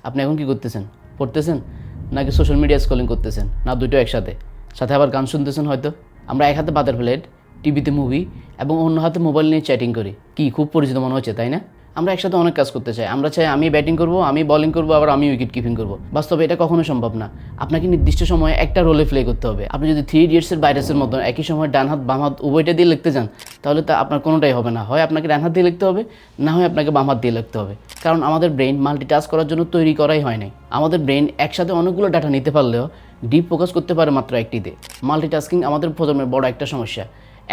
আপনি এখন কি করতেছেন? পড়তেছেন নাকি সোশ্যাল মিডিয়া স্ক্রলিং করতেছেন, না দুটো একসাথে? সাথে আবার গান শুনতেছেন হয়তো। আমরা এক হাতে ভাতের প্লেট, টিভিতে মুভি এবং অন্য হাতে মোবাইল নিয়ে চ্যাটিং করি। কি খুব পরিচিত মনে হচ্ছে, তাই না? আমরা একসাথে অনেক কাজ করতে চাই। আমরা চাই আমি ব্যাটিং করব, আমি বোলিং করব, আবার আমি উইকেট কিপিং করব। বাস্তবে এটা কখনো সম্ভব না। আপনাকে নির্দিষ্ট সময়ে একটা রোলে প্লে করতে হবে। আপনি যদি 3 ইডিয়টসের ভাইরাসের মতো একই সময় ডান হাত বাম হাত উভয়টা দিয়ে লিখতে যান, তাহলে তা আপনার কোনোটাই হবে না। হয় আপনাকে ডান হাত দিয়ে লিখতে হবে, না হয় আপনাকে বাম হাত দিয়ে লিখতে হবে। কারণ আমাদের ব্রেইন মাল্টিটাস্ক করার জন্য তৈরি করাই হয় নাই। আমাদের ব্রেইন একসাথে অনেকগুলো ডাটা নিতে পারলেও ডিপ ফোকাস করতে পারে মাত্র একটিতে। মাল্টিটাস্কিং আমাদের প্রজন্মের বড় একটা সমস্যা।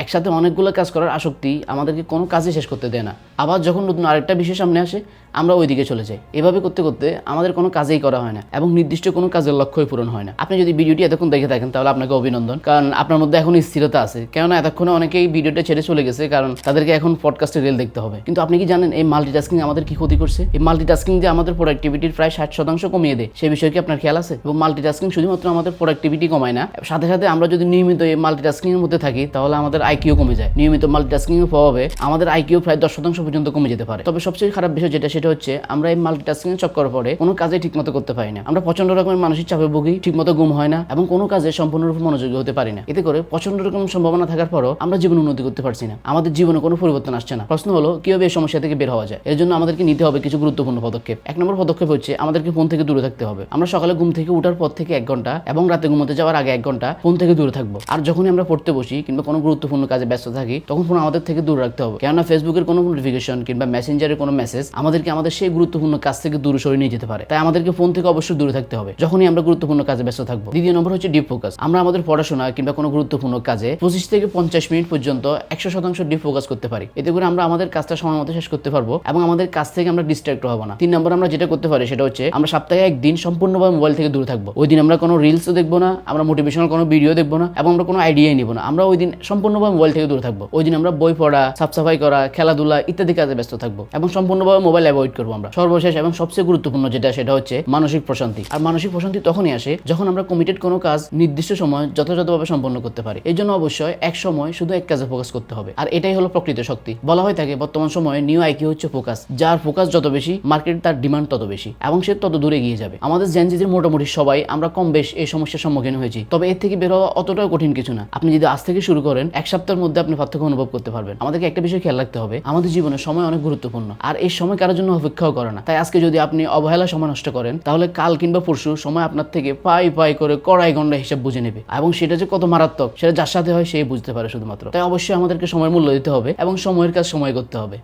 একসাথে অনেকগুলো কাজ করার আসক্তি আমাদেরকে কোনো কাজে শেষ করতে দেয় না। আবার যখন নতুন আরেকটা বিষয় সামনে আসে, আমরা ওই দিকে চলে যাই। এভাবে করতে করতে আমাদের কোনো কাজেই করা হয় না এবং নির্দিষ্ট কোনো কাজের লক্ষ্যই পূরণ হয় না। আপনি যদি ভিডিওটি এতক্ষণ দেখে থাকেন তাহলে আপনাকে অভিনন্দন, কারণ আপনার মধ্যে এখন স্থিরতা আছে। কেননা এতক্ষণে অনেকেই ভিডিওটা ছেড়ে চলে গেছে, কারণ তাদেরকে এখন পডকাস্টে রিল দেখতে হবে। কিন্তু আপনি কি জানেন এই মাল্টিটাস্কিং আমাদের কি ক্ষতি করছে? এই মাল্টিটাস্কিং যে আমাদের প্রোডাক্টিভিটির প্রায় 60% কমিয়ে দেয়, সেই বিষয়ে কি আপনার খেয়াল আছে? এবং মাল্টিটাস্কিং শুধুমাত্র আমাদের প্রোডাক্টিভিটি কমায় না, সাথে সাথে আমরা যদি নিয়মিত এই মাল্টিটাস্কিং এর মধ্যে থাকি তাহলে আমাদের আইকিউ কমে যায়। নিয়মিত মাল্টিটাস্কিং এর প্রভাবে আমাদের আইকিউ প্রায় 10% পর্যন্ত কমে যেতে পারে। তবে সবচেয়ে খারাপ বিষয় সেটা হচ্ছে আমরা এই মাল্টিটাস্কিং এর চক্কর পরে কোনো কাজে ঠিকমতো করতে পারি না। আমরা প্রচন্ড রকমের মানসিক চাপে ভুগি, ঠিকমতো ঘুম হয় না এবং কোনো কাজে সম্পূর্ণরূপে মনোযোগী হতে পারি না। এতে করে প্রচন্ড রকম সম্ভাবনা থাকার পরও আমরা জীবনে উন্নতি করতে পারছি না। আমাদের জীবনে কোনো পরিবর্তন আসছে না। প্রশ্ন হলো কিভাবে এই সমস্যা থেকে বের হওয়া যায়? এর জন্য আমাদেরকে নিতে হবে কিছু গুরুত্বপূর্ণ পদক্ষেপ। 1 নম্বর পদক্ষেপ হচ্ছে আমাদেরকে ফোন থেকে দূরে থাকতে হবে। আমরা সকালে ঘুম থেকে ওঠার পর থেকে 1 ঘন্টা এবং রাতে ঘুমোতে যাওয়ার আগে 1 ঘন্টা ফোন থেকে দূরে থাকবো। আর যখনই আমরা পড়তে বসি কিংবা কোনো গুরুত্বপূর্ণ কাজে ব্যস্ত থাকি, তখন ফোন আমাদের থেকে দূরে রাখতে হবে। কেননা ফেসবুকের কোনো নোটিফিকেশন কিংবা মেসেঞ্জারের কোনো মেসেজ আমাদেরকে আমাদের সেই গুরুত্বপূর্ণ কাজ থেকে দূরে সরিয়ে নিয়ে যেতে পারে। তাই আমাদেরকে ফোন থেকে অবশ্যই দূরে থাকতে হবে যখনই আমরা গুরুত্বপূর্ণ কাজে ব্যস্ত থাকবো। দ্বিতীয় নম্বর হচ্ছে ডিপ ফোকাস। আমরা আমাদের পড়াশোনা কিংবা কোনো গুরুত্বপূর্ণ কাজে 25 থেকে 50 মিনিট পর্যন্ত 100% ডিপ ফোকাস করতে পারি। এতে করে আমরা আমাদের কাজটা সময় মতো শেষ করতে পারবো এবং আমাদের কাজ থেকে আমরা ডিস্ট্রাক্ট হবো না। 3 নম্বর আমরা যেটা করতে পারি সেটা হচ্ছে আমরা সপ্তাহে 1 দিন সম্পূর্ণভাবে মোবাইল থেকে দূরে থাকবো। ওই দিন আমরা কোনো রিলসও দেখবো না, আমরা মোটিভেশনাল কোনো ভিডিও দেখবো না এবং আমরা কোনো আইডিয়াই নিব না। আমরা ওই দিন সম্পূর্ণভাবে মোবাইল থেকে দূরে থাকবো। ওই দিন আমরা বই পড়া, সাফসাফাই করা, খেলাধুলা ইত্যাদি কাজে ব্যস্ত থাকবো এবং সম্পূর্ণভাবে মোবাইল অ্যাভয়েড করবো আমরা। সর্বশেষ এবং সবচেয়ে গুরুত্বপূর্ণ সেটা হচ্ছে মানসিক প্রশান্তি। আর মানসিক প্রশান্তি তখনই আসে যখন আমরা কমিটেড কোনো কাজ নির্দিষ্ট সময় যথাযথভাবে সম্পন্ন করতে পারি। এই জন্য অবশ্যই এক সময় শুধু এক কাজে ফোকাস করতে হবে। আর এটাই হলো প্রকৃত শক্তি। বলা হয়ে থাকে বর্তমান সময়ে নিউ আইকিউ হচ্ছে ফোকাস। যার ফোকাস যত বেশি, মার্কেট তার ডিমান্ড তত বেশি এবং সে তত দূরে এগিয়ে যাবে। আমাদের জেনজিদের মোটামুটি সবাই আমরা কম বেশ এই সমস্যার সম্মুখীন হয়েছি। তবে এর থেকে বের হওয়া অতটাও কঠিন কিছু না। আপনি যদি আজ থেকে শুরু করেন, 1 সপ্তাহের মধ্যে আপনি পার্থক্য অনুভব করতে পারবেন। আমাদেরকে একটা বিষয় খেয়াল রাখতে হবে, আমাদের জীবনে সময় অনেক গুরুত্বপূর্ণ আর এই সময় কারোর জন্য অপেক্ষাও করে না। তাই আজকে যদি আপনি অবহেলা সময় নষ্ট করেন, তাহলে কাল কিংবা পরশু সময় আপনার থেকে পাই পাই করে কড়াই গন্ডা হিসাব বুঝে নেবে এবং সেটা যে কত মারাত্মক সেটা যার সাথে হয় সেই বুঝতে পারে শুধুমাত্র। তাই অবশ্যই আমাদেরকে সময়ের মূল্য দিতে হবে এবং সময়ের কাজ সময় করতে হবে।